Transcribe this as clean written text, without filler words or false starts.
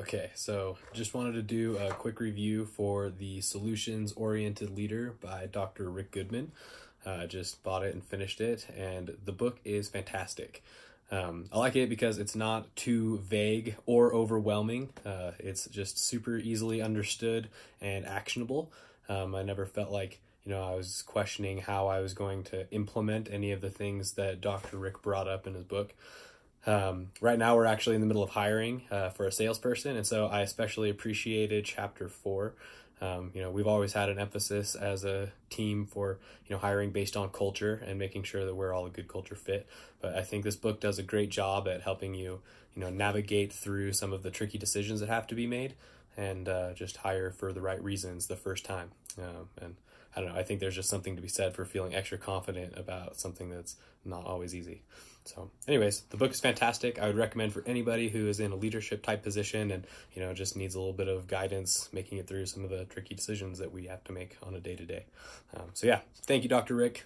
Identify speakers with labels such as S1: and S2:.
S1: Okay, so just wanted to do a quick review for The Solutions-Oriented Leader by Dr. Rick Goodman. Just bought it and finished it, and the book is fantastic. I like it because it's not too vague or overwhelming. It's just super easily understood and actionable. I never felt like I was questioning how I was going to implement any of the things that Dr. Rick brought up in his book. Right now we're actually in the middle of hiring for a salesperson, and so I especially appreciated chapter 4. We've always had an emphasis as a team for hiring based on culture and making sure that we're all a good culture fit. But I think this book does a great job at helping you navigate through some of the tricky decisions that have to be made and just hire for the right reasons the first time. And I don't know, I think there's just something to be said for feeling extra confident about something that's not always easy. So anyways, the book is fantastic. I would recommend for anybody who is in a leadership type position and, just needs a little bit of guidance making it through some of the tricky decisions that we have to make on a day-to-day. So yeah, thank you, Dr. Rick.